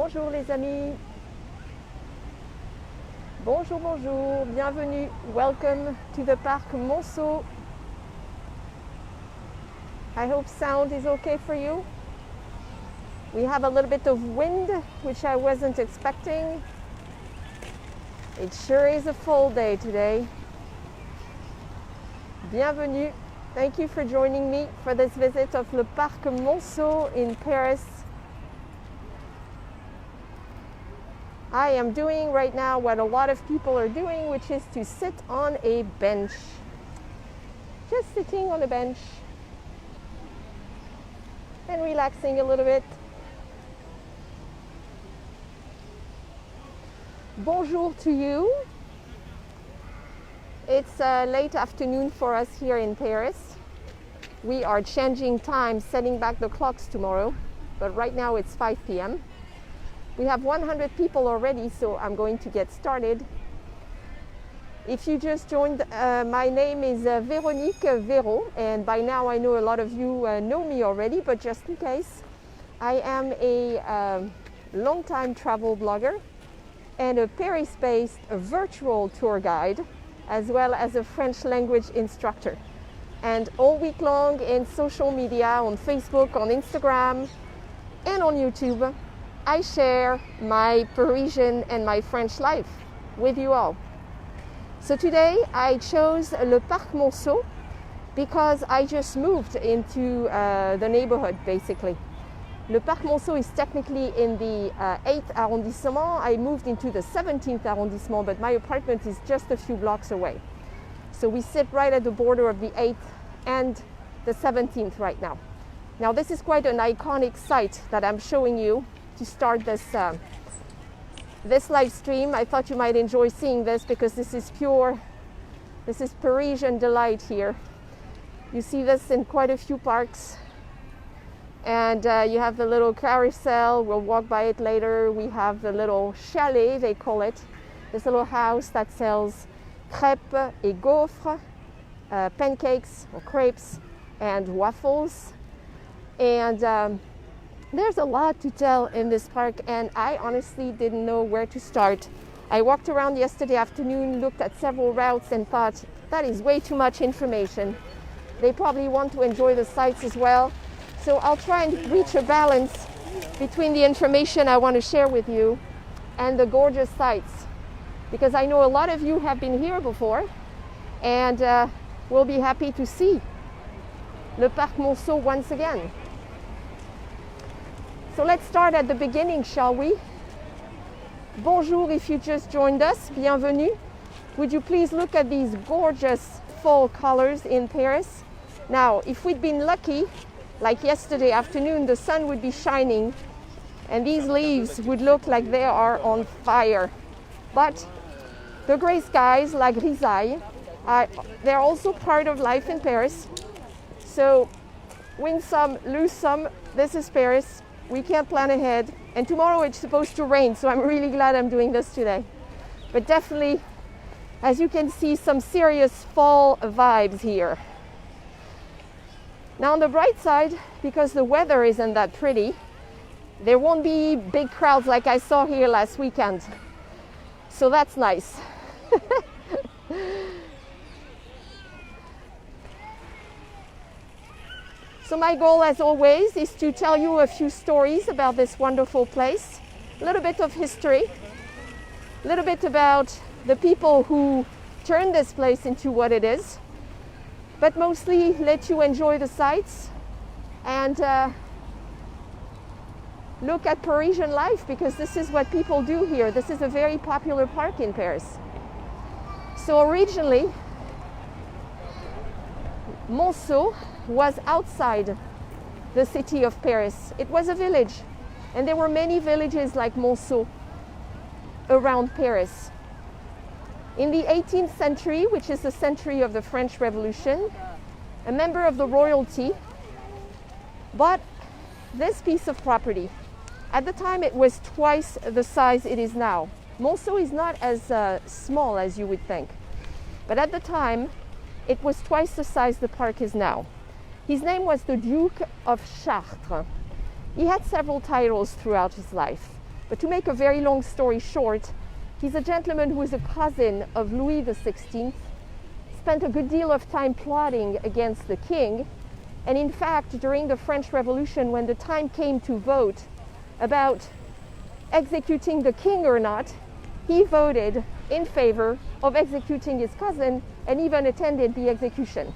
Bonjour les amis. Bonjour, bonjour. Bienvenue. Welcome to the Parc Monceau. I hope sound is okay for you. We have a little bit of wind, which I wasn't expecting. It sure is a full day today. Bienvenue. Thank you for joining me for this visit of le Parc Monceau in Paris. I am doing right now what a lot of people are doing, which is to sit on a bench. Just sitting on a bench and relaxing a little bit. Bonjour to you. It's late afternoon for us here in Paris. We are changing time, setting back the clocks tomorrow, but right now it's 5 p.m. We have 100 people already, so I'm going to get started. If you just joined, my name is Véronique Véraud, and by now I know a lot of you know me already, but just in case, I am a long-time travel blogger and a Paris-based virtual tour guide, as well as a French language instructor. And all week long in social media, on Facebook, on Instagram, and on YouTube, I share my Parisian and my French life with you all. So today I chose le Parc Monceau because I just moved into the neighborhood basically. Le Parc Monceau is technically in the 8th arrondissement. I moved into the 17th arrondissement, but my apartment is just a few blocks away. So we sit right at the border of the 8th and the 17th right now. Now this is quite an iconic site that I'm showing you to start this live stream. I thought you might enjoy seeing this because this is Parisian delight here. You see this in quite a few parks. And you have the little carousel, we'll walk by it later. We have the little chalet, they call it. This little house that sells crêpes et gaufres, pancakes or crepes and waffles. And there's a lot to tell in this park, and I honestly didn't know where to start. I walked around yesterday afternoon, looked at several routes and thought, that is way too much information. They probably want to enjoy the sights as well. So I'll try and reach a balance between the information I want to share with you and the gorgeous sights. Because I know a lot of you have been here before and will be happy to see le Parc Monceau once again. So let's start at the beginning, shall we? Bonjour if you just joined us, bienvenue. Would you please look at these gorgeous fall colors in Paris? Now, if we'd been lucky, like yesterday afternoon, the sun would be shining and these leaves would look like they are on fire. But the gray skies, la grisaille, they're also part of life in Paris. So win some, lose some, this is Paris. We can't plan ahead, and tomorrow it's supposed to rain, so I'm really glad I'm doing this today. But definitely, as you can see, some serious fall vibes here. Now on the bright side, because the weather isn't that pretty, there won't be big crowds like I saw here last weekend. So that's nice. So my goal, as always, is to tell you a few stories about this wonderful place, a little bit of history, a little bit about the people who turned this place into what it is, but mostly let you enjoy the sights and look at Parisian life, because this is what people do here. This is a very popular park in Paris. So originally, Monceau was outside the city of Paris. It was a village, and there were many villages like Monceau around Paris. In the 18th century, which is the century of the French Revolution, a member of the royalty bought this piece of property. At the time, it was twice the size it is now. Monceau is not as small as you would think, but at the time, it was twice the size the park is now. His name was the Duke of Chartres. He had several titles throughout his life, But to make a very long story short, he's a gentleman who is a cousin of Louis XVI, spent a good deal of time plotting against the king, and in fact, during the French Revolution, when the time came to vote about executing the king or not, he voted in favor of executing his cousin and even attended the execution.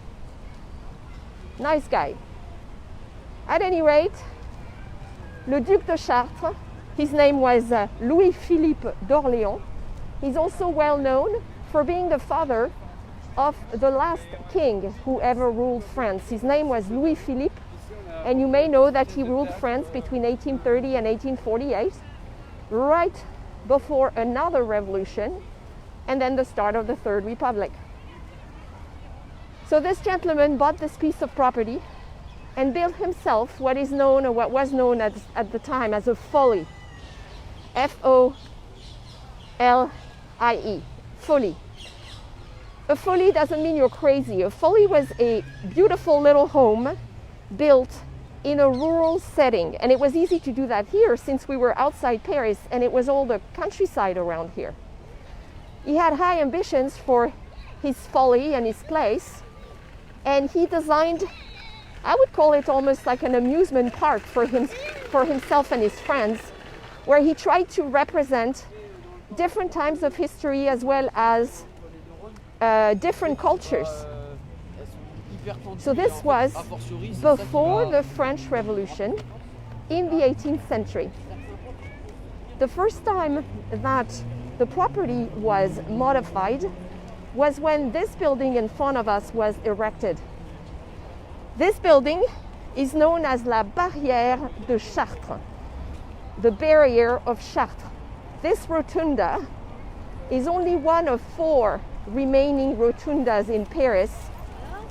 Nice guy. At any rate, le Duc de Chartres, his name was Louis-Philippe d'Orléans. He's also well known for being the father of the last king who ever ruled France. His name was Louis-Philippe, and you may know that he ruled France between 1830 and 1848, right before another revolution, and then the start of the Third Republic. So this gentleman bought this piece of property and built himself what is known, or what was known at the time as a folly. F-O-L-I-E, folly. A folly doesn't mean you're crazy. A folly was a beautiful little home built in a rural setting. And it was easy to do that here since we were outside Paris and it was all the countryside around here. He had high ambitions for his folly and his place. And he designed, I would call it almost like an amusement park for himself and his friends, where he tried to represent different times of history as well as different cultures. So this was before the French Revolution in the 18th century. The first time that the property was modified was when this building in front of us was erected. This building is known as la Barrière de Chartres, the barrier of Chartres. This rotunda is only one of 4 remaining rotundas in Paris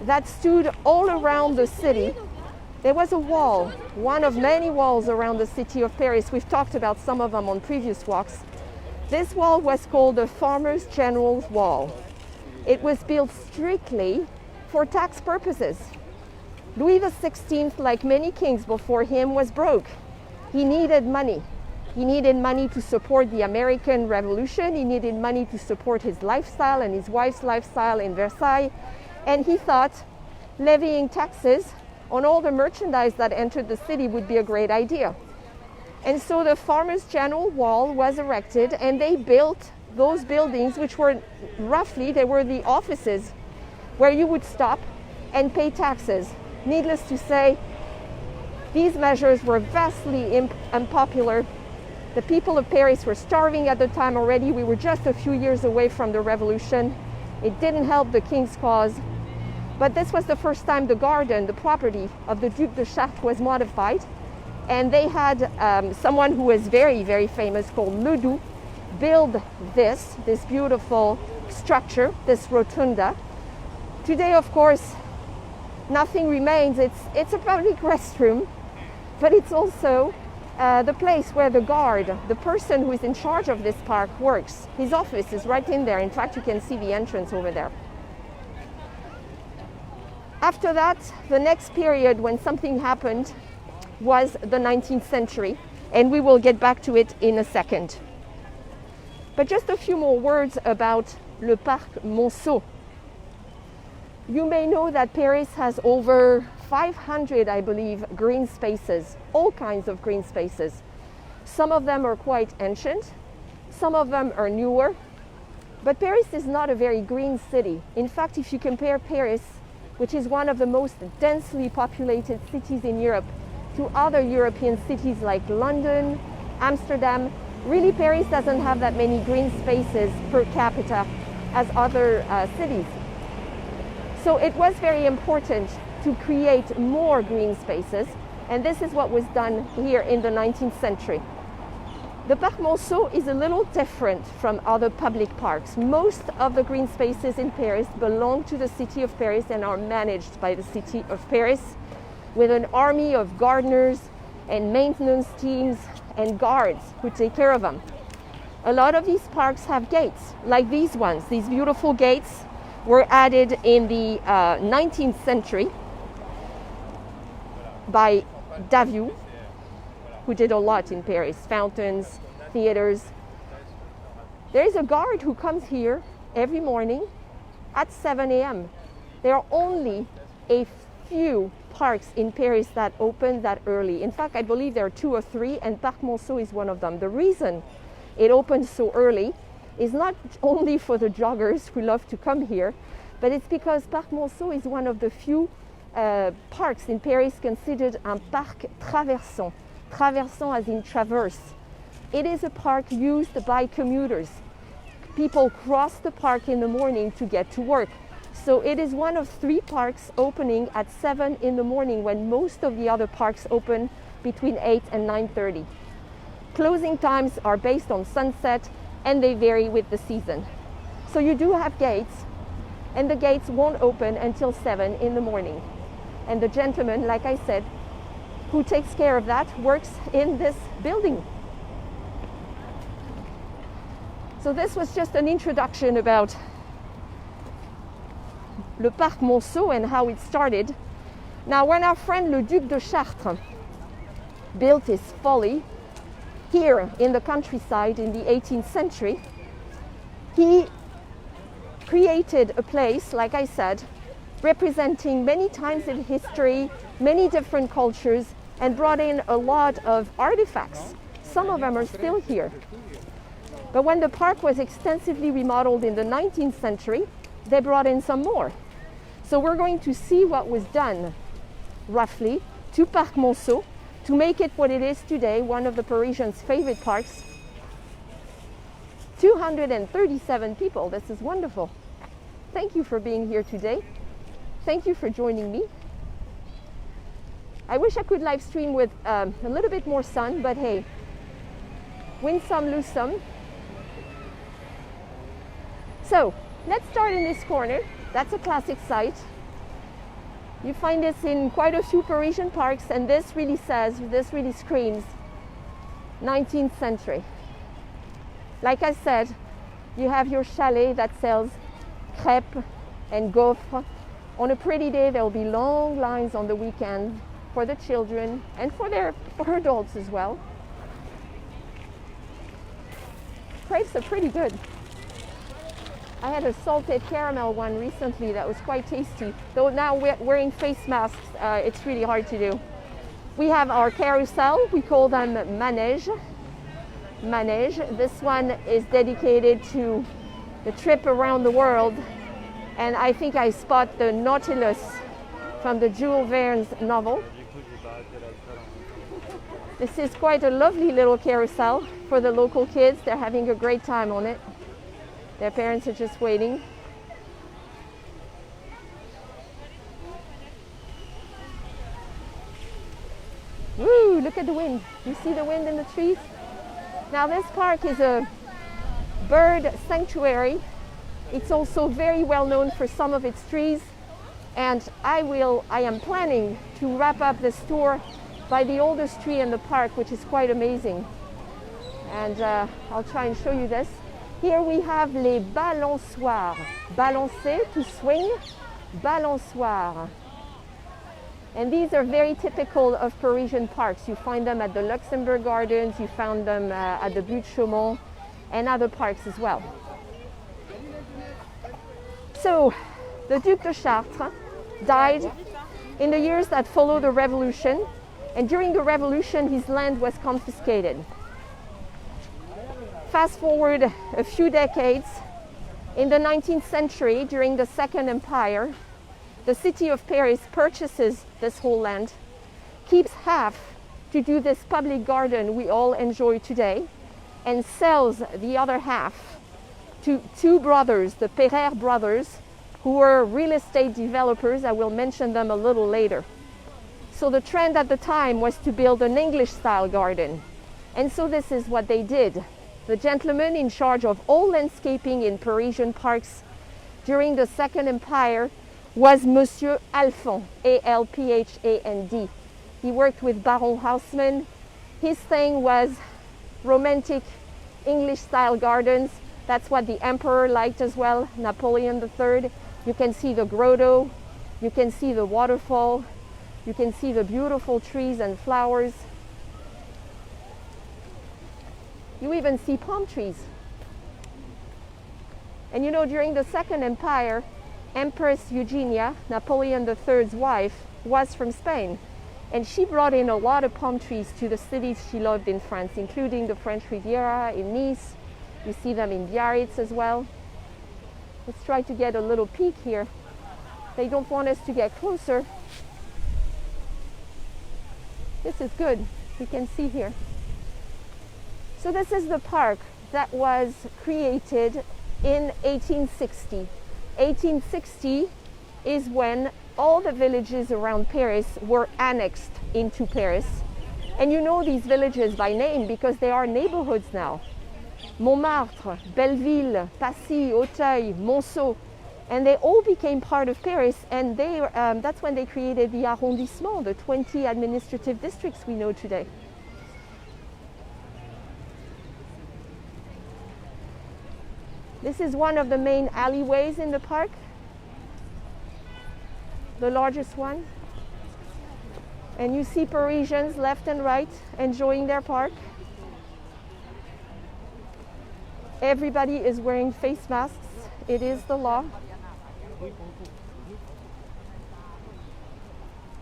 that stood all around the city. There was a wall, one of many walls around the city of Paris. We've talked about some of them on previous walks. This wall was called the Farmers General's Wall. It was built strictly for tax purposes. Louis XVI, like many kings before him, was broke. He needed money. He needed money to support the American Revolution. He needed money to support his lifestyle and his wife's lifestyle in Versailles. And he thought levying taxes on all the merchandise that entered the city would be a great idea. And so the Farmers General Wall was erected, and they built those buildings, which were roughly, they were the offices where you would stop and pay taxes. Needless to say, these measures were vastly unpopular. The people of Paris were starving at the time already. We were just a few years away from the revolution. It didn't help the king's cause. But this was the first time the garden, the property of the Duc de Chartres, was modified. And they had someone who was very, very famous called Ledoux build this beautiful structure, this rotunda. Today, of course, nothing remains. It's a public restroom, but it's also the place where the guard, the person who is in charge of this park, works. His office is right in there. In fact, you can see the entrance over there. After that, the next period when something happened was the 19th century, and we will get back to it in a second. But just a few more words about le Parc Monceau. You may know that Paris has over 500, I believe, green spaces, all kinds of green spaces. Some of them are quite ancient, some of them are newer, but Paris is not a very green city. In fact, if you compare Paris, which is one of the most densely populated cities in Europe, to other European cities like London, Amsterdam, really Paris doesn't have that many green spaces per capita as other cities. So it was very important to create more green spaces, and this is what was done here in the 19th century. The Parc Monceau is a little different from other public parks. Most of the green spaces in Paris belong to the city of Paris and are managed by the city of Paris, with an army of gardeners and maintenance teams and guards who take care of them. A lot of these parks have gates, like these ones. These beautiful gates were added in the 19th century by Daviou, who did a lot in Paris, fountains, theaters. There is a guard who comes here every morning at 7 a.m. There are only a few parks in Paris that open that early. In fact, I believe there are 2 or 3, and Parc Monceau is one of them. The reason it opens so early is not only for the joggers who love to come here, but it's because Parc Monceau is one of the few parks in Paris considered un parc traversant. Traversant as in traverse. It is a park used by commuters. People cross the park in the morning to get to work. So it is one of 3 parks opening at 7 in the morning when most of the other parks open between 8 and 9:30. Closing times are based on sunset and they vary with the season. So you do have gates, and the gates won't open until 7 in the morning. And the gentleman, like I said, who takes care of that works in this building. So this was just an introduction about le Parc Monceau and how it started. Now, when our friend le Duc de Chartres built his Folly here in the countryside in the 18th century, he created a place, like I said, representing many times in history, many different cultures, and brought in a lot of artifacts. Some of them are still here. But when the park was extensively remodeled in the 19th century, they brought in some more. So we're going to see what was done, roughly, to Parc Monceau to make it what it is today, one of the Parisians' favorite parks. 237 people, this is wonderful. Thank you for being here today. Thank you for joining me. I wish I could live stream with a little bit more sun, but hey, win some, lose some. So let's start in this corner. That's a classic site. You find this in quite a few Parisian parks, and this really screams 19th century. Like I said, you have your chalet that sells crêpes and gaufres. On a pretty day, there will be long lines on the weekend for the children and for adults as well. Crepes are pretty good. I had a salted caramel one recently that was quite tasty. Though now wearing face masks, it's really hard to do. We have our carousel. We call them manège. Manège. This one is dedicated to the trip around the world. And I think I spot the Nautilus from the Jules Verne's novel. This is quite a lovely little carousel for the local kids. They're having a great time on it. Their parents are just waiting. Woo, look at the wind. You see the wind in the trees? Now this park is a bird sanctuary. It's also very well known for some of its trees. And I am planning to wrap up this tour by the oldest tree in the park, which is quite amazing. And I'll try and show you this. Here we have les balançoires. Balancer, to swing, balançoire. And these are very typical of Parisian parks. You find them at the Luxembourg Gardens, you found them at the Butte Chaumont, and other parks as well. So, the Duc de Chartres died in the years that followed the Revolution, and during the Revolution his land was confiscated. Fast forward a few decades, in the 19th century, during the Second Empire, the city of Paris purchases this whole land, keeps half to do this public garden we all enjoy today, and sells the other half to 2 brothers, the Pereire Brothers, who were real estate developers. I will mention them a little later. So the trend at the time was to build an English-style garden. And so this is what they did. The gentleman in charge of all landscaping in Parisian parks during the Second Empire was Monsieur Alphand, A-L-P-H-A-N-D. He worked with Baron Haussmann. His thing was romantic English-style gardens. That's what the emperor liked as well, Napoleon III. You can see the grotto, you can see the waterfall, you can see the beautiful trees and flowers. You even see palm trees. And you know, during the Second Empire, Empress Eugenia, Napoleon III's wife, was from Spain. And she brought in a lot of palm trees to the cities she loved in France, including the French Riviera, in Nice. You see them in Biarritz as well. Let's try to get a little peek here. They don't want us to get closer. This is good. We can see here. So this is the park that was created in 1860. 1860 is when all the villages around Paris were annexed into Paris. And you know these villages by name because they are neighborhoods now. Montmartre, Belleville, Passy, Auteuil, Monceau. And they all became part of Paris, and that's when they created the arrondissement, the 20 administrative districts we know today. This is one of the main alleyways in the park, the largest one. And you see Parisians left and right enjoying their park. Everybody is wearing face masks. It is the law.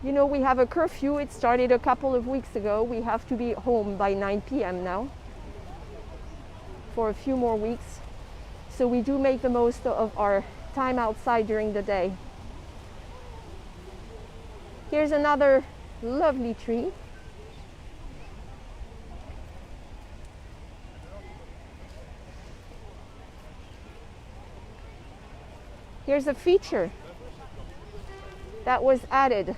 You know, we have a curfew. It started a couple of weeks ago. We have to be home by 9 p.m. now for a few more weeks. So we do make the most of our time outside during the day. Here's another lovely tree. Here's a feature that was added.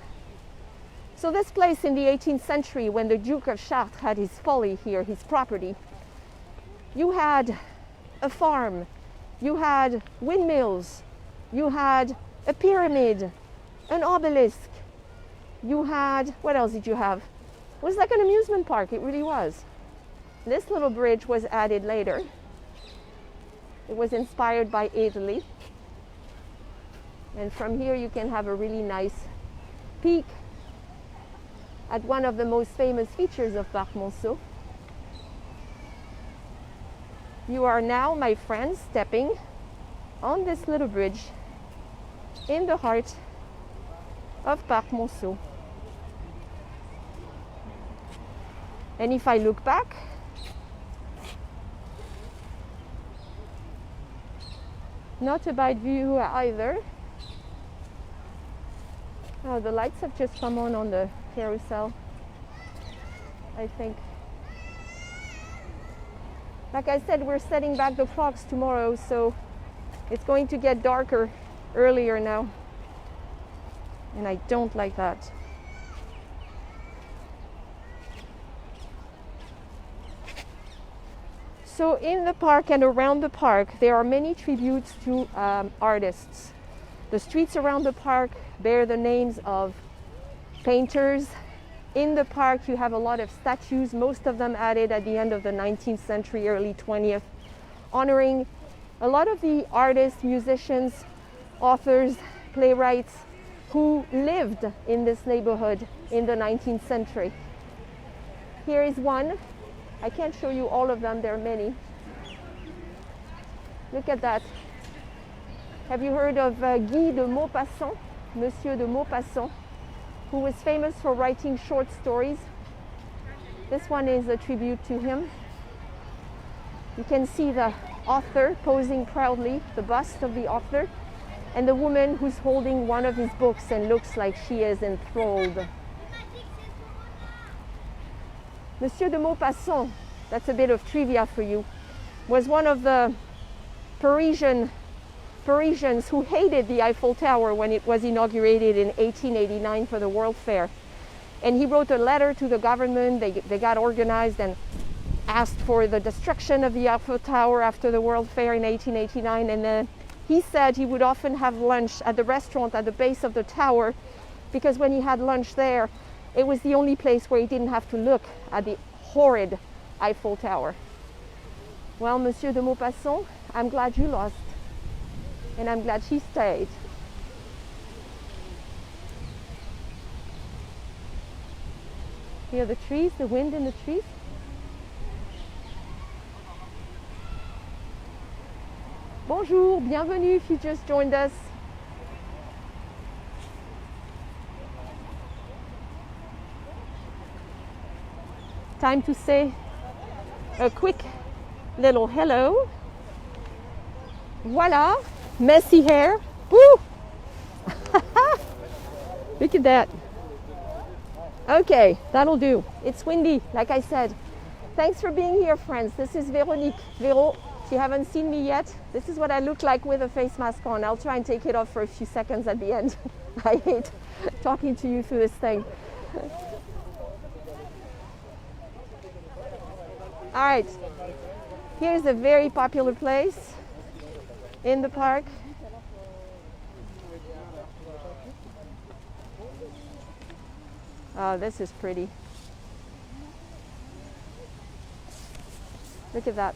So this place in the 18th century, when the Duke of Chartres had his Folly here, his property, you had a farm, you had windmills, you had a pyramid, an obelisk, you had, what else did you have? It was like an amusement park, it really was. This little bridge was added later. It was inspired by Italy. And from here you can have a really nice peek at one of the most famous features of Parc Monceau. You are now, my friends, stepping on this little bridge in the heart of Parc Monceau. And if I look back, not a bad view either. Oh, the lights have just come on the carousel, I think. Like I said, we're setting back the clocks tomorrow, so it's going to get darker earlier now. And I don't like that. So in the park and around the park, there are many tributes to artists. The streets around the park bear the names of painters. In the park, you have a lot of statues, most of them added at the end of the 19th century, early 20th, honoring a lot of the artists, musicians, authors, playwrights who lived in this neighborhood in the 19th century. Here is one. I can't show you all of them, there are many. Look at that. Have you heard of Guy de Maupassant, Monsieur de Maupassant, who was famous for writing short stories? This one is a tribute to him. You can see the author posing proudly, the bust of the author, and the woman who's holding one of his books and looks like she is enthralled. Monsieur de Maupassant, that's a bit of trivia for you, was one of the Parisians who hated the Eiffel Tower when it was inaugurated in 1889 for the World Fair. And he wrote a letter to the government. They got organized and asked for the destruction of the Eiffel Tower after the World Fair in 1889. And then he said he would often have lunch at the restaurant at the base of the tower, because when he had lunch there, it was the only place where he didn't have to look at the horrid Eiffel Tower. Well, Monsieur de Maupassant, I'm glad you lost. And I'm glad she stayed. Hear the trees, the wind in the trees? Bonjour, bienvenue if you just joined us. Time to say a quick little hello. Voila, messy hair. Woo! Look at that. Okay, that'll do. It's windy, like I said. Thanks for being here, friends. This is Véronique. Véro, if you haven't seen me yet, this is what I look like with a face mask on. I'll try and take it off for a few seconds at the end. I hate talking to you through this thing. All right, here's a very popular place in the park. Oh, this is pretty. Look at that.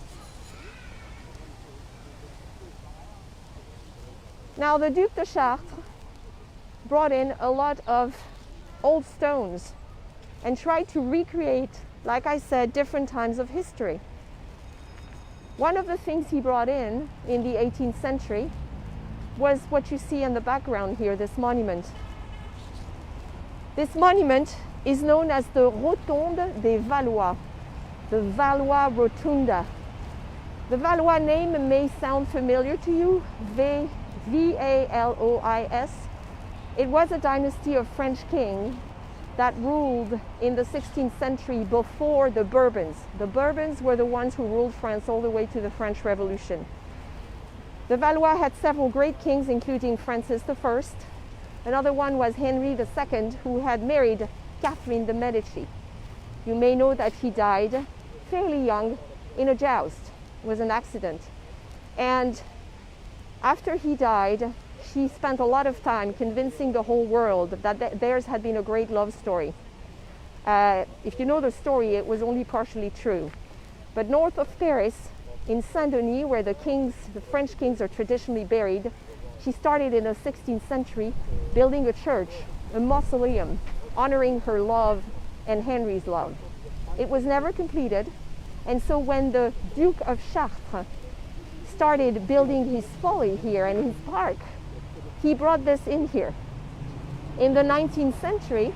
Now, the Duc de Chartres brought in a lot of old stones and tried to recreate, like I said, different times of history. One of the things he brought in the 18th century was what you see in the background here, this monument. This monument is known as the Rotunda des Valois, the Valois Rotunda. The Valois name may sound familiar to you, V-A-L-O-I-S. It was a dynasty of French kings that ruled in the 16th century before the Bourbons. The Bourbons were the ones who ruled France all the way to the French Revolution. The Valois had several great kings, including Francis I. Another one was Henry II, who had married Catherine de' Medici. You may know that he died fairly young in a joust. It was an accident. And after he died, she spent a lot of time convincing the whole world that theirs had been a great love story. If you know the story, it was only partially true. But north of Paris, in Saint-Denis, where the French kings are traditionally buried, she started in the 16th century building a church, a mausoleum, honoring her love and Henry's love. It was never completed, and so when the Duke of Chartres started building his Folly here and his park, he brought this in here. In the 19th century,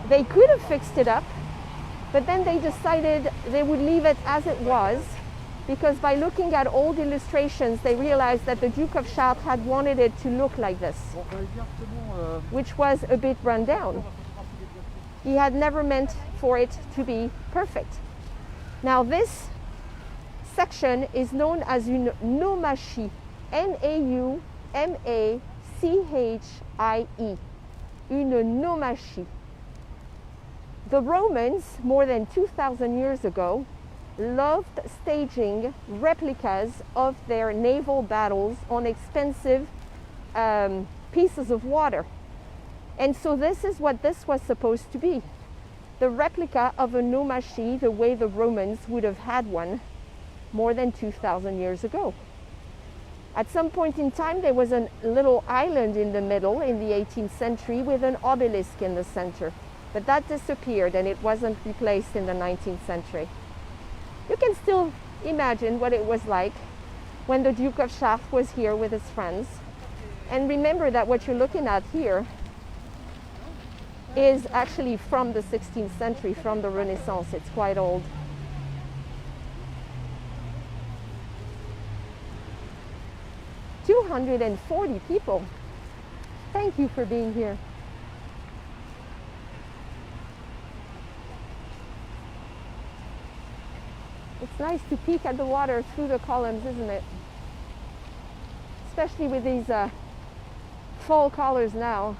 they could have fixed it up, but then they decided they would leave it as it was, because by looking at old illustrations, they realized that the Duke of Chartres had wanted it to look like this, which was a bit run down. He had never meant for it to be perfect. Now, this section is known as une naumachie, N-A-U-M-A-C-H-I-E, une naumachie. The Romans, more than 2,000 years ago, loved staging replicas of their naval battles on expensive pieces of water. And so this is what this was supposed to be. The replica of a naumachie, the way the Romans would have had one more than 2,000 years ago. At some point in time, there was a little island in the middle in the 18th century with an obelisk in the center. But that disappeared and it wasn't replaced in the 19th century. You can still imagine what it was like when the Duke of Chartres was here with his friends. And remember that what you're looking at here is actually from the 16th century, from the Renaissance. It's quite old. "240 people. Thank you for being here." It's nice to peek at the water through the columns, isn't it? Especially with these fall colors now.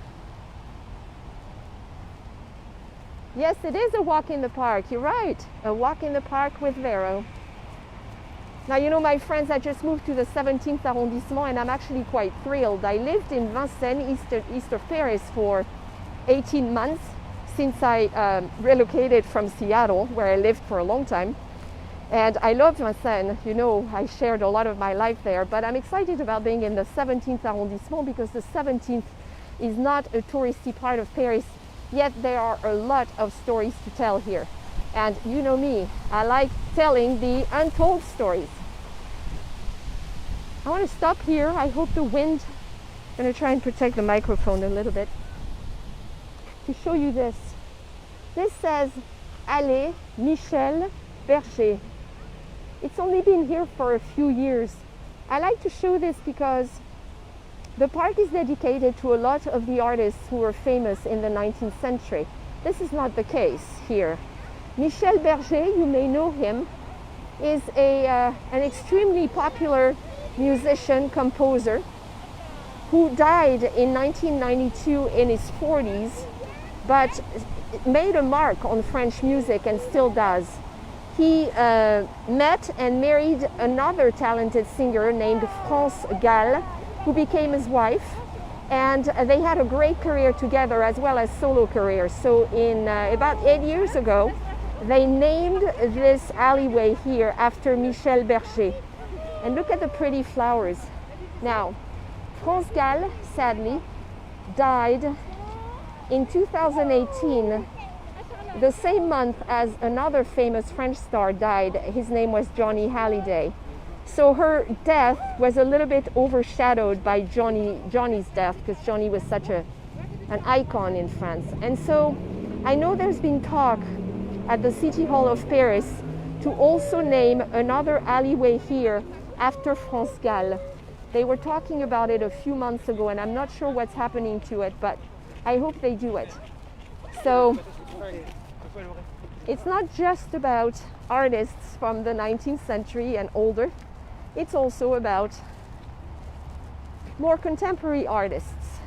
Yes, it is a walk in the park. You're right. A walk in the park with Vero. Now, you know, my friends, I just moved to the 17th arrondissement and I'm actually quite thrilled. I lived in Vincennes, east of Paris, for 18 months since I relocated from Seattle, where I lived for a long time. And I love Vincennes. You know, I shared a lot of my life there, but I'm excited about being in the 17th arrondissement because the 17th is not a touristy part of Paris, yet there are a lot of stories to tell here. And you know me, I like telling the untold stories. I want to stop here. I hope the wind, I'm going to try and protect the microphone a little bit to show you this. This says Allée Michel Berger. It's only been here for a few years. I like to show this because the park is dedicated to a lot of the artists who were famous in the 19th century. This is not the case here. Michel Berger, you may know him, is an extremely popular musician, composer, who died in 1992 in his 40s, but made a mark on French music and still does. He met and married another talented singer named France Gall, who became his wife, and they had a great career together as well as solo careers. So in about 8 years ago, they named this alleyway here after Michel Berger. And look at the pretty flowers. Now, France Gall, sadly, died in 2018, the same month as another famous French star died. His name was Johnny Hallyday. So her death was a little bit overshadowed by Johnny's death, because Johnny was such an icon in France. And so I know there's been talk at the City Hall of Paris to also name another alleyway here after France Gall. They were talking about it a few months ago, and I'm not sure what's happening to it, but I hope they do it. So it's not just about artists from the 19th century and older. It's also about more contemporary artists.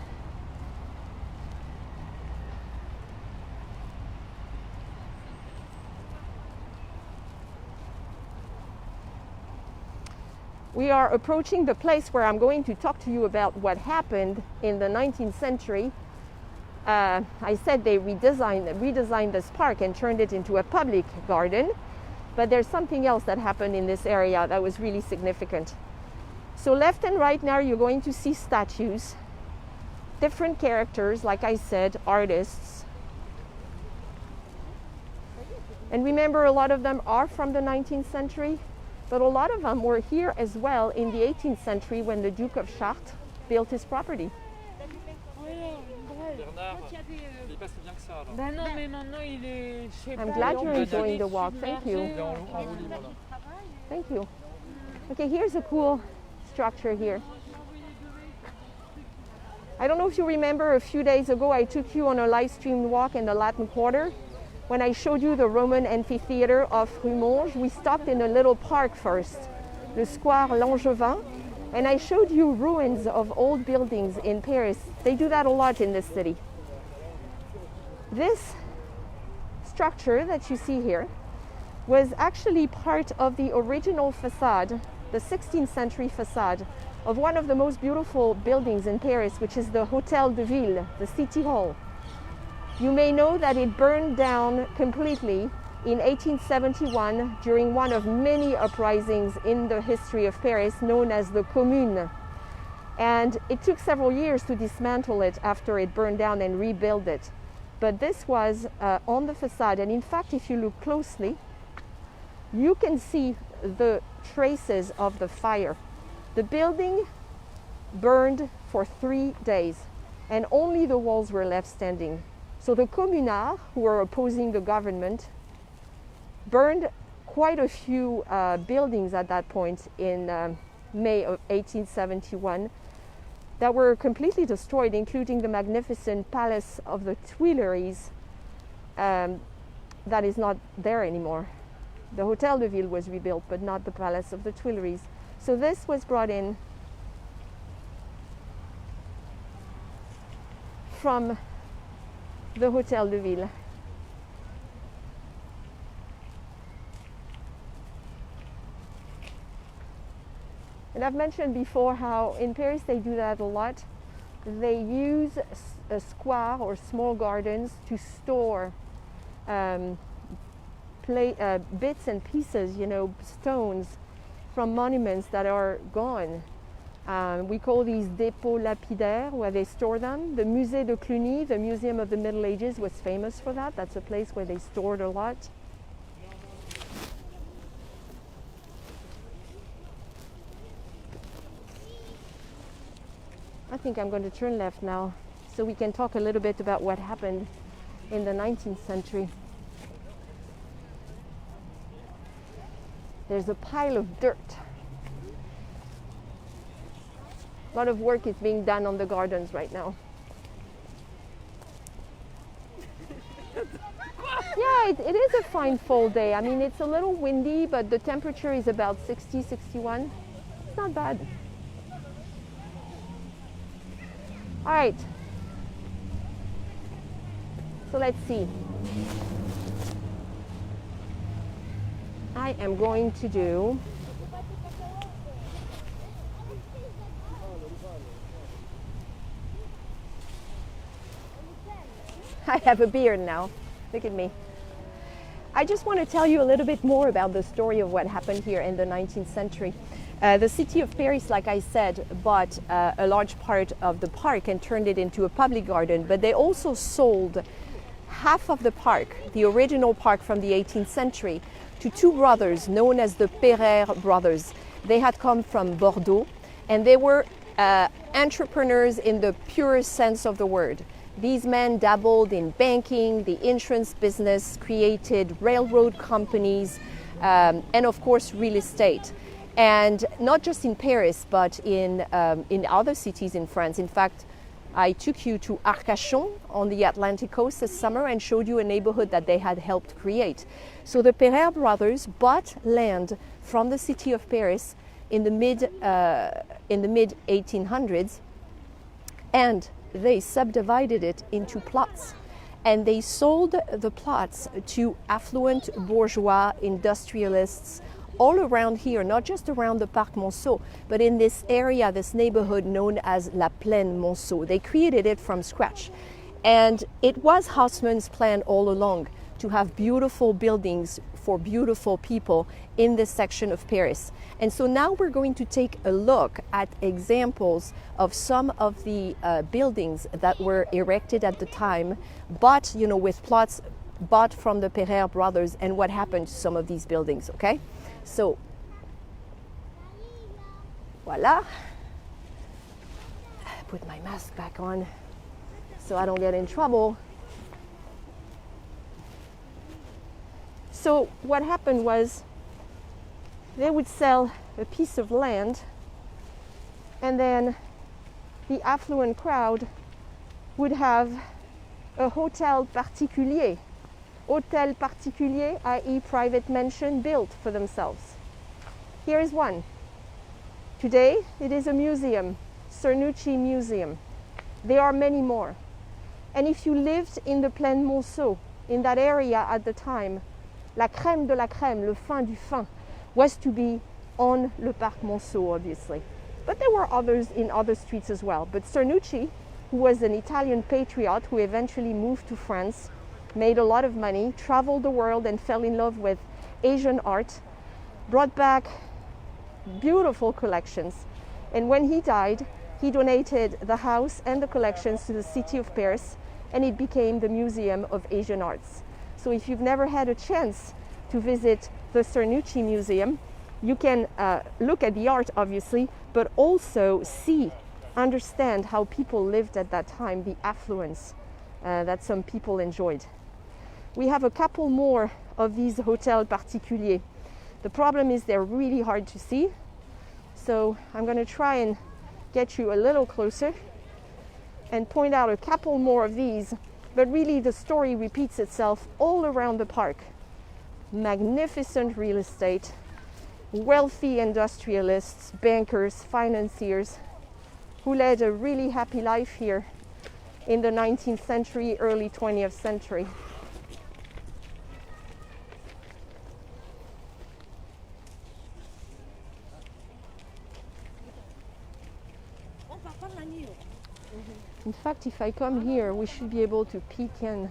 We are approaching the place where I'm going to talk to you about what happened in the 19th century. I said they redesigned this park and turned it into a public garden, but there's something else that happened in this area that was really significant. So left and right now you're going to see statues, different characters, like I said, artists. And remember, a lot of them are from the 19th century, but a lot of them were here as well in the 18th century when the Duke of Chartres built his property. I'm glad you're enjoying the walk. Thank you. Thank you. Okay, here's a cool structure here. I don't know if you remember, a few days ago I took you on a live streamed walk in the Latin Quarter. When I showed you the Roman amphitheater of Rumonge, we stopped in a little park first, the Square Langevin, and I showed you ruins of old buildings in Paris. They do that a lot in this city. This structure that you see here was actually part of the original facade, the 16th century facade of one of the most beautiful buildings in Paris, which is the Hôtel de Ville, the City Hall. You may know that it burned down completely in 1871 during one of many uprisings in the history of Paris, known as the Commune. And it took several years to dismantle it after it burned down and rebuild it. But this was on the facade, and in fact, if you look closely, you can see the traces of the fire. The building burned for 3 days, and only the walls were left standing. So the communards, who were opposing the government, burned quite a few buildings at that point in May of 1871 that were completely destroyed, including the magnificent Palace of the Tuileries that is not there anymore. The Hôtel de Ville was rebuilt, but not the Palace of the Tuileries. So this was brought in from the Hôtel de Ville. And I've mentioned before how in Paris they do that a lot. They use a square or small gardens to store bits and pieces, stones from monuments that are gone. We call these dépôts lapidaires, where they store them. The Musée de Cluny, the Museum of the Middle Ages, was famous for that. That's a place where they stored a lot. think I'm going to turn left now so we can talk a little bit about what happened in the 19th century. There's a pile of dirt. A lot of work is being done on the gardens right now. Yeah, it is a fine fall day. I mean, it's a little windy, but the temperature is about 60, 61. It's not bad. All right. So let's see. I am going to do I have a beard now. Look at me. I just want to tell you a little bit more about the story of what happened here in the 19th century. The city of Paris, like I said, bought a large part of the park and turned it into a public garden, but they also sold half of the park, the original park from the 18th century, to two brothers known as the Pereire Brothers. They had come from Bordeaux, and they were entrepreneurs in the purest sense of the word. These men dabbled in banking, the insurance business, created railroad companies, and of course real estate. And not just in Paris, but in other cities in France. In fact, I took you to Arcachon on the Atlantic coast this summer and showed you a neighborhood that they had helped create. So the Pereire brothers bought land from the city of Paris in the mid 1800s, and they subdivided it into plots, and they sold the plots to affluent bourgeois industrialists all around here, not just around the Parc Monceau, but in this area, this neighborhood known as La Plaine Monceau. They created it from scratch. And it was Haussmann's plan all along to have beautiful buildings for beautiful people in this section of Paris. And so now we're going to take a look at examples of some of the buildings that were erected at the time, but with plots bought from the Pereire brothers, and what happened to some of these buildings, okay? So, voila. Put my mask back on so I don't get in trouble. So what happened was they would sell a piece of land, and then the affluent crowd would have a hotel particulier. Hôtel particulier, i.e. private mansion built for themselves. Here is one. Today it is a museum, Cernucci Museum. There are many more. And if you lived in the Plaine Monceau, in that area at the time, la crème de la crème, le fin du fin, was to be on le Parc Monceau, obviously. But there were others in other streets as well. But Cernucci, who was an Italian patriot who eventually moved to France, made a lot of money, traveled the world and fell in love with Asian art, brought back beautiful collections. And when he died, he donated the house and the collections to the city of Paris, and it became the Museum of Asian Arts. So if you've never had a chance to visit the Cernucci Museum, you can look at the art, obviously, but also understand how people lived at that time, the affluence that some people enjoyed. We have a couple more of these hôtels particuliers. The problem is they're really hard to see. So I'm going to try and get you a little closer and point out a couple more of these. But really the story repeats itself all around the park. Magnificent real estate, wealthy industrialists, bankers, financiers who led a really happy life here in the 19th century, early 20th century. In fact, if I come here, we should be able to peek in.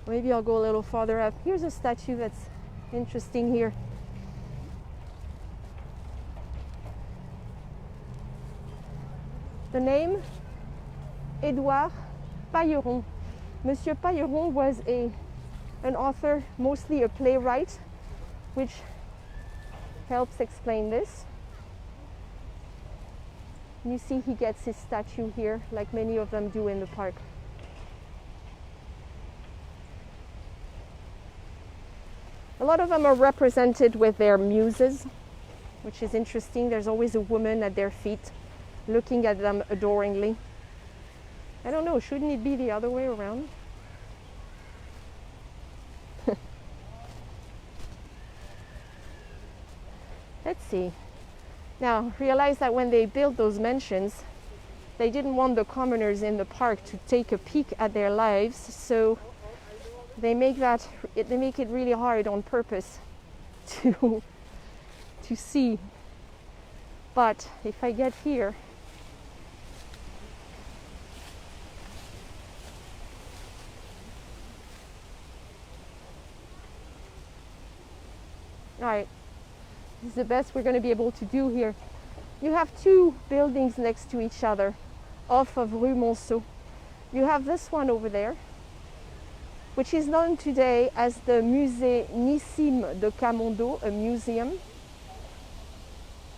Maybe I'll go a little farther up. Here's a statue that's interesting here. The name, Édouard Pailleron. Monsieur Pailleron was an author, mostly a playwright, which helps explain this. And you see he gets his statue here, like many of them do in the park. A lot of them are represented with their muses, which is interesting. There's always a woman at their feet looking at them adoringly. I don't know, shouldn't it be the other way around? Let's see. Now, realize that when they built those mansions, they didn't want the commoners in the park to take a peek at their lives, so they make it really hard on purpose to see. But if I get here, all right, this is the best we're going to be able to do here. You have two buildings next to each other off of Rue Monceau. You have this one over there, which is known today as the Musée Nissim de Camondo, a museum.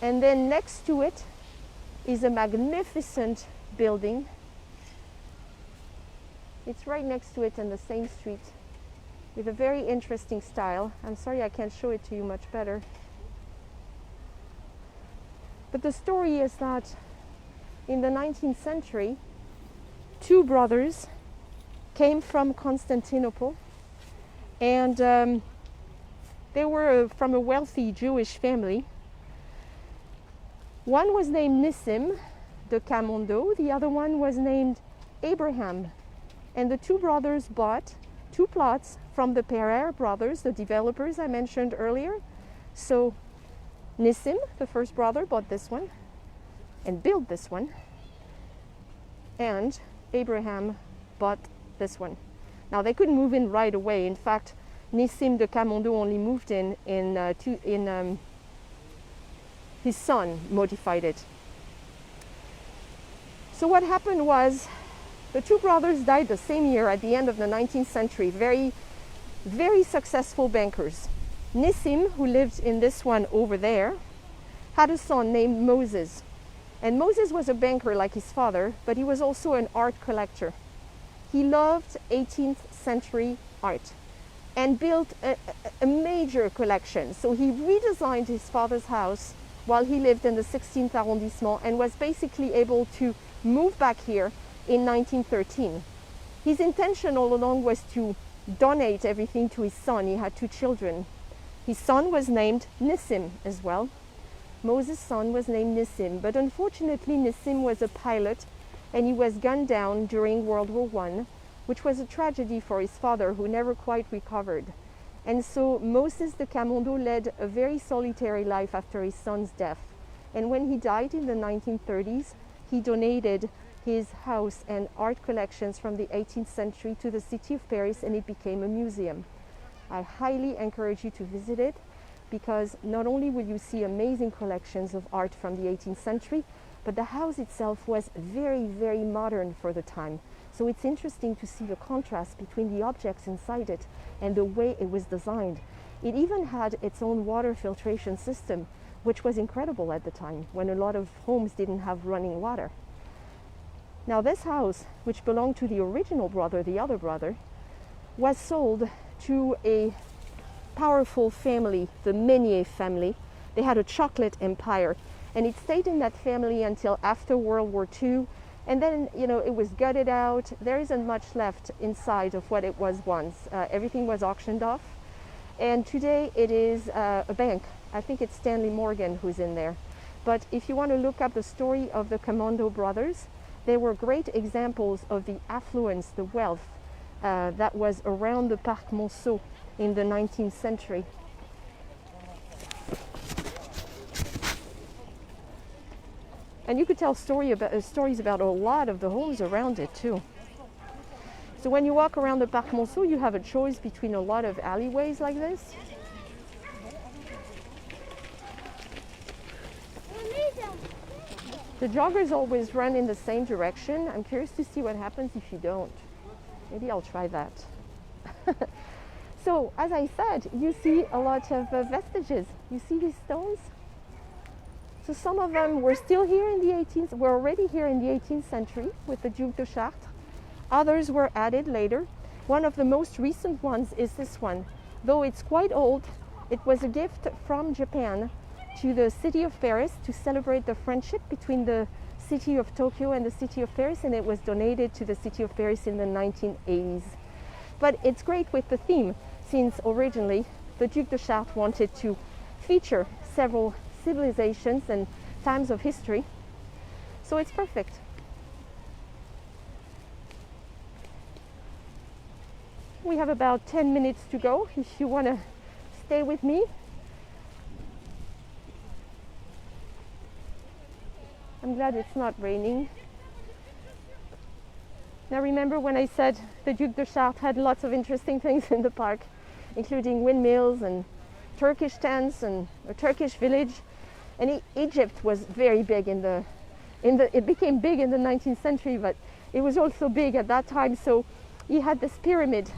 And then next to it is a magnificent building. It's right next to it in the same street with a very interesting style. I'm sorry I can't show it to you much better. But the story is that in the 19th century, two brothers came from Constantinople, and they were from a wealthy Jewish family. One was named Nissim de Camondo, the other one was named Abraham. And the two brothers bought two plots from the Pereire Brothers, the developers I mentioned earlier. So Nissim, the first brother, bought this one and built this one, and Abraham bought this one. Now they couldn't move in right away. In fact, Nissim de Camondo only moved in his son modified it. So what happened was the two brothers died the same year at the end of the 19th century, very, very successful bankers. Nissim, who lived in this one over there, had a son named Moses. And Moses was a banker like his father, but he was also an art collector. He loved 18th century art and built a major collection. So he redesigned his father's house while he lived in the 16th arrondissement and was basically able to move back here in 1913. His intention all along was to donate everything to his son. He had two children. His son was named Nissim as well. Moses' son was named Nissim, but unfortunately Nissim was a pilot and he was gunned down during World War I, which was a tragedy for his father, who never quite recovered. And so Moses de Camondo led a very solitary life after his son's death. And when he died in the 1930s, he donated his house and art collections from the 18th century to the city of Paris, and it became a museum. I highly encourage you to visit it, because not only will you see amazing collections of art from the 18th century, but the house itself was very, very modern for the time. So it's interesting to see the contrast between the objects inside it and the way it was designed. It even had its own water filtration system, which was incredible at the time when a lot of homes didn't have running water. Now this house, which belonged to the original brother, the other brother, was sold to a powerful family, the Meunier family. They had a chocolate empire, and it stayed in that family until after World War II. And then, it was gutted out. There isn't much left inside of what it was once. Everything was auctioned off. And today it is a bank. I think it's Stanley Morgan who's in there. But if you want to look up the story of the Camondo brothers, they were great examples of the affluence, the wealth that was around the Parc Monceau in the 19th century. And you could tell stories about a lot of the homes around it too. So when you walk around the Parc Monceau, you have a choice between a lot of alleyways like this. The joggers always run in the same direction. I'm curious to see what happens if you don't. Maybe I'll try that. So, as I said, you see a lot of vestiges. You see these stones? So some of them were still here in the 18th, were already here in the 18th century with the Duc de Chartres. Others were added later. One of the most recent ones is this one. Though it's quite old, it was a gift from Japan to the city of Paris to celebrate the friendship between the city of Tokyo and the city of Paris, and it was donated to the city of Paris in the 1980s. But it's great with the theme, since originally the Duc de Chartres wanted to feature several civilizations and times of history. So it's perfect. We have about 10 minutes to go if you want to stay with me. I'm glad it's not raining. Now remember when I said the Duc de Chartres had lots of interesting things in the park, including windmills and Turkish tents and a Turkish village. And Egypt was very big it became big in the 19th century, but it was also big at that time. So he had this pyramid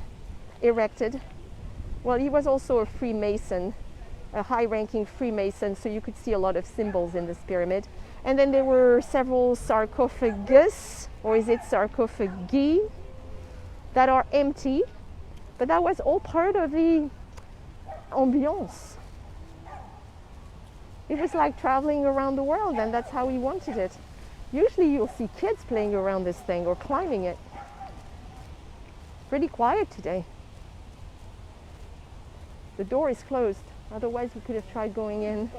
erected. Well, he was also a Freemason, a high-ranking Freemason, so you could see a lot of symbols in this pyramid. And then there were several sarcophagus, or is it sarcophagi, that are empty, but that was all part of the ambiance. It was like traveling around the world, and that's how he wanted it. Usually you'll see kids playing around this thing or climbing it. Pretty quiet today. The door is closed, otherwise we could have tried going in.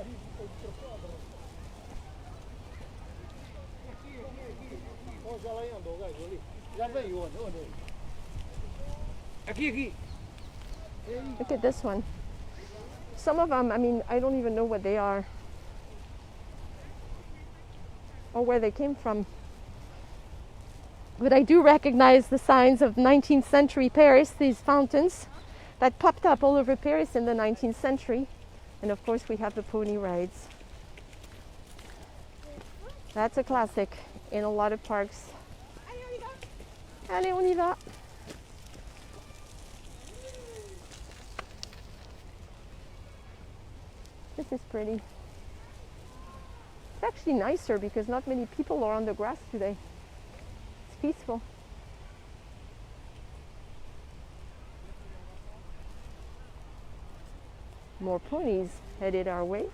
Look at this one. Some of them, I mean, I don't even know what they are or where they came from. But I do recognize the signs of 19th century Paris, these fountains that popped up all over Paris in the 19th century. And of course we have the pony rides. That's a classic in a lot of parks. Allez, on y va. This is pretty. It's actually nicer because not many people are on the grass today. It's peaceful. More ponies headed our way.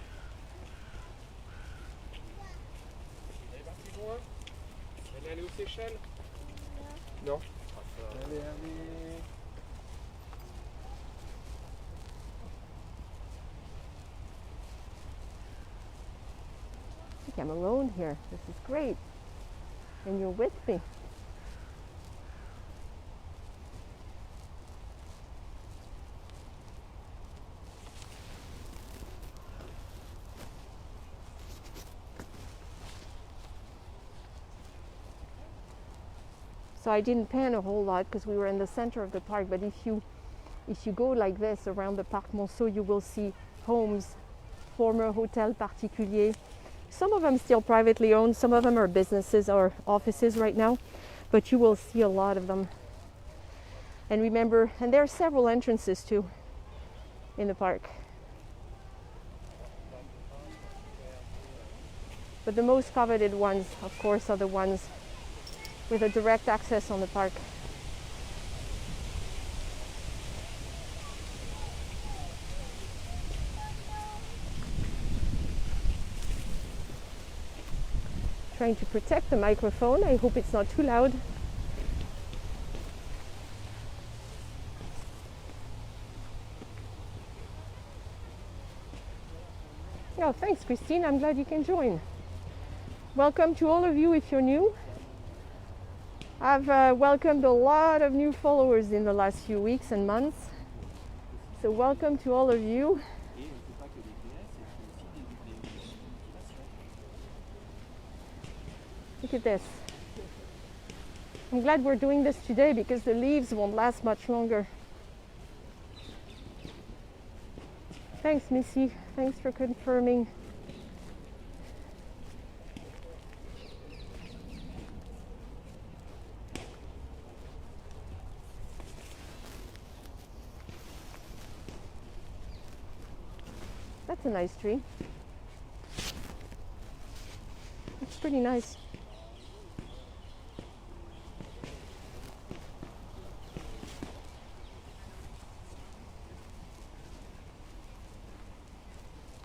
Aller aux Seychelles? Non. Allez. I think I'm alone here. This is great. And you're with me. So I didn't pan a whole lot because we were in the center of the park, but if you go like this around the Parc Monceau, you will see homes, former hôtels particuliers. Some of them still privately owned, some of them are businesses or offices right now, but you will see a lot of them. And remember, and there are several entrances too in the park. But the most coveted ones, of course, are the ones with a direct access on the park. Trying to protect the microphone. I hope it's not too loud. Oh, thanks, Christine. I'm glad you can join. Welcome to all of you if you're new. I've welcomed a lot of new followers in the last few weeks and months. So welcome to all of you. Look at this. I'm glad we're doing this today because the leaves won't last much longer. Thanks, Missy. Thanks for confirming. That's a nice tree. pretty nice.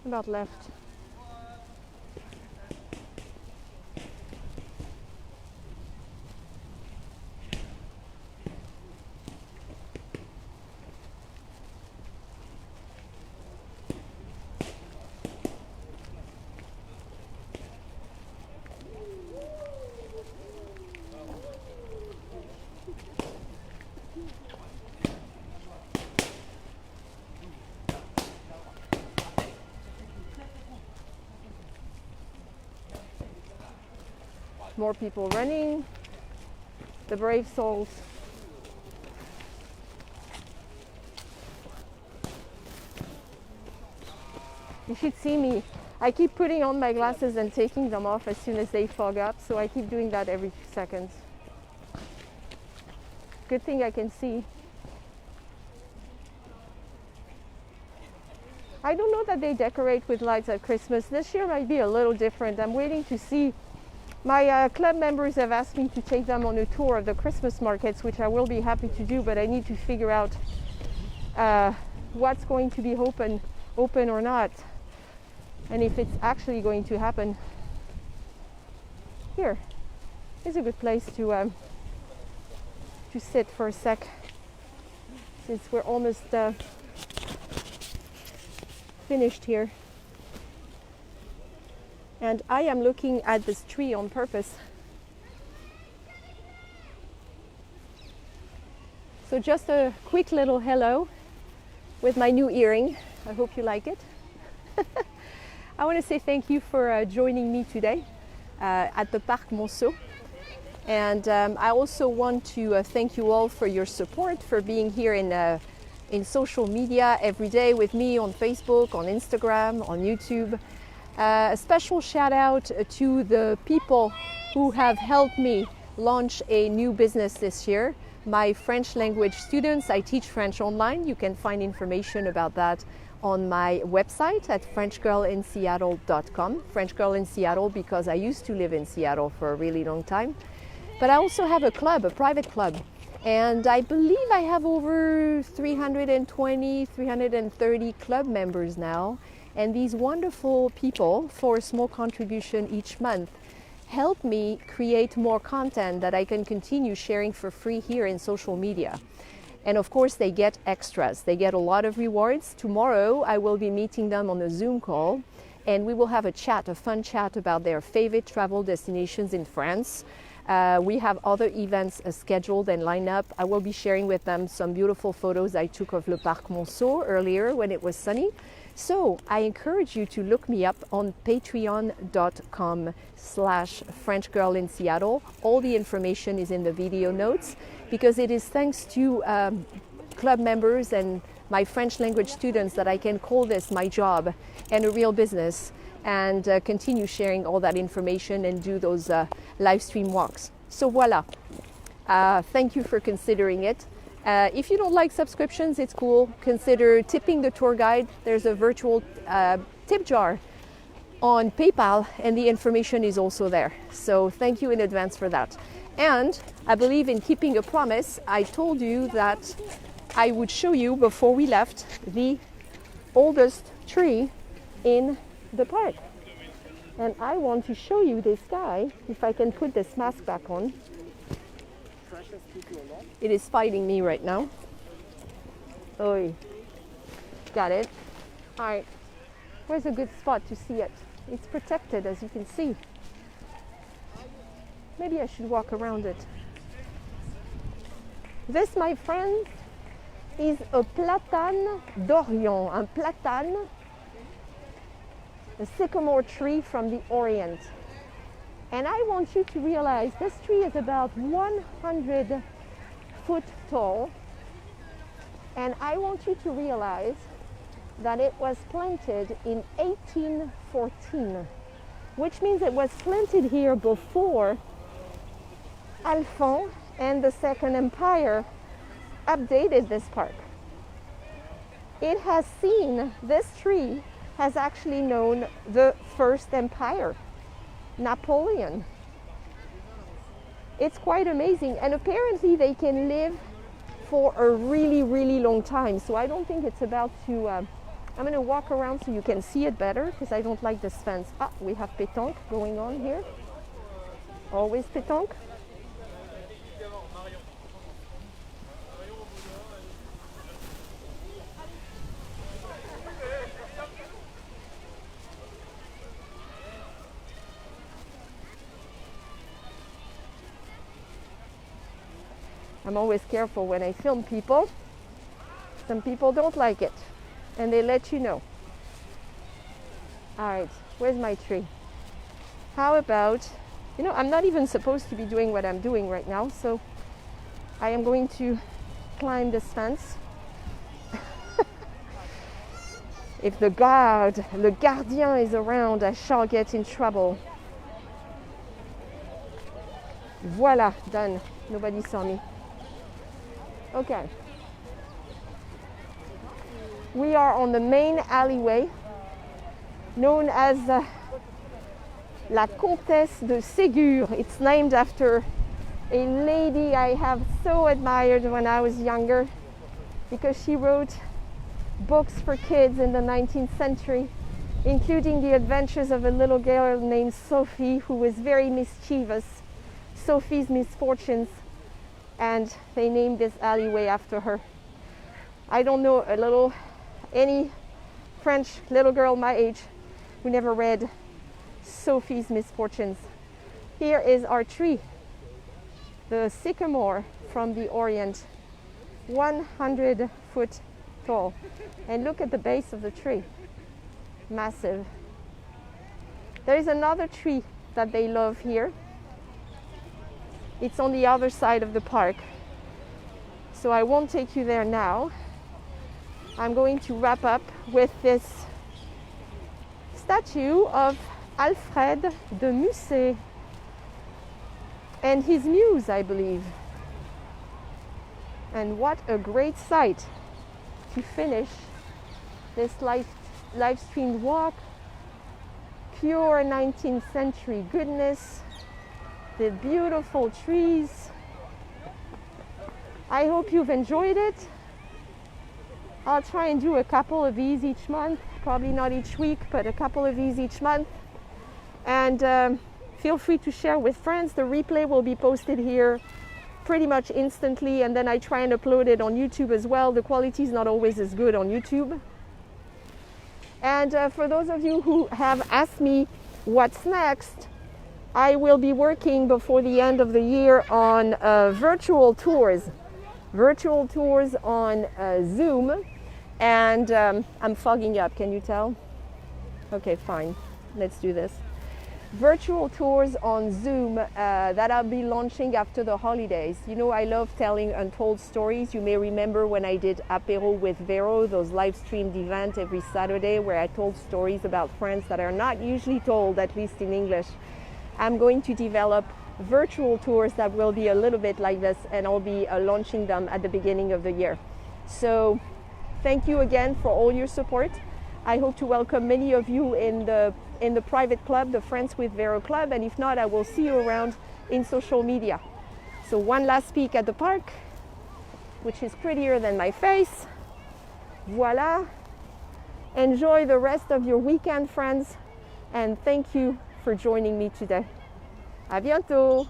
About left. More people running, the brave souls. You should see me. I keep putting on my glasses and taking them off as soon as they fog up, so I keep doing that every few seconds. Good thing I can see. I don't know that they decorate with lights at Christmas. This year might be a little different. I'm waiting to see. My club members have asked me to take them on a tour of the Christmas markets, which I will be happy to do, but I need to figure out what's going to be open or not, and if it's actually going to happen. Here is a good place to sit for a sec, since we're almost finished here. And I am looking at this tree on purpose. So just a quick little hello with my new earring. I hope you like it. I want to say thank you for joining me today at the Parc Monceau. And I also want to thank you all for your support, for being here in social media every day with me on Facebook, on Instagram, on YouTube. A special shout out to the people who have helped me launch a new business this year. My French language students. I teach French online. You can find information about that on my website at frenchgirlinseattle.com. French Girl in Seattle because I used to live in Seattle for a really long time. But I also have a club, a private club. And I believe I have over 320, 330 club members now. And these wonderful people, for a small contribution each month, help me create more content that I can continue sharing for free here in social media. And of course, they get extras. They get a lot of rewards. Tomorrow, I will be meeting them on a Zoom call, and we will have a chat, a fun chat about their favorite travel destinations in France. We have other events scheduled and lined up. I will be sharing with them some beautiful photos I took of Le Parc Monceau earlier when it was sunny. So I encourage you to look me up on patreon.com/FrenchGirlInSeattle. All the information is in the video notes, because it is thanks to club members and my French language students that I can call this my job and a real business, and continue sharing all that information and do those live stream walks. So voila. Thank you for considering it. If you don't like subscriptions, it's cool. Consider tipping the tour guide. There's a virtual tip jar on PayPal, and the information is also there. So thank you in advance for that. And I believe in keeping a promise. I told you that I would show you before we left the oldest tree in the park. And I want to show you this guy, if I can put this mask back on. It is fighting me right now. Oh, got it. All right, where's a good spot to see it? It's protected, as you can see. Maybe I should walk around it. This, my friends, is a platane d'Orient, un platane, a sycamore tree from the Orient. And I want you to realize this tree is about 100 foot tall. And I want you to realize that it was planted in 1814, which means it was planted here before Alphonse and the Second Empire updated this park. It has seen, this tree has actually known the First Empire. Napoleon. It's quite amazing, and apparently they can live for a really, really long time. So I don't think it's about to. I'm going to walk around so you can see it better because I don't like this fence. Ah, we have pétanque going on here. Always pétanque. I'm always careful when I film people. Some people don't like it, and they let you know. All right, where's my tree? How about, I'm not even supposed to be doing what I'm doing right now, so I am going to climb this fence. If le gardien is around, I shall get in trouble. Voila, done. Nobody saw me. Okay. We are on the main alleyway known as La Comtesse de Ségur. It's named after a lady I have so admired when I was younger because she wrote books for kids in the 19th century, including the adventures of a little girl named Sophie who was very mischievous, Sophie's Misfortunes, and they named this alleyway after her. I don't know any French little girl my age who never read Sophie's Misfortunes. Here is our tree, the sycamore from the Orient, 100 foot tall. And look at the base of the tree, massive. There is another tree that they love here. It's on the other side of the park, so I won't take you there now. I'm going to wrap up with this statue of Alfred de Musset and his muse, I believe. And what a great sight to finish this live streamed walk. Pure 19th century goodness. The beautiful trees. I hope you've enjoyed it. I'll try and do a couple of these each month, probably not each week, but a couple of these each month. And feel free to share with friends. The replay will be posted here pretty much instantly, and then I try and upload it on YouTube as well. The quality is not always as good on YouTube. And for those of you who have asked me what's next, I will be working before the end of the year on virtual tours on Zoom, and I'm fogging up, can you tell? Okay, fine, let's do this. Virtual tours on Zoom that I'll be launching after the holidays. I love telling untold stories. You may remember when I did Apéro with Vero, those live streamed events every Saturday where I told stories about France that are not usually told, at least in English. I'm going to develop virtual tours that will be a little bit like this, and I'll be launching them at the beginning of the year. So thank you again for all your support. I hope to welcome many of you in the private club, the Friends with Vero Club, and if not, I will see you around in social media. So one last peek at the park, which is prettier than my face. Voila. Enjoy the rest of your weekend, friends, and thank you for joining me today. À bientôt!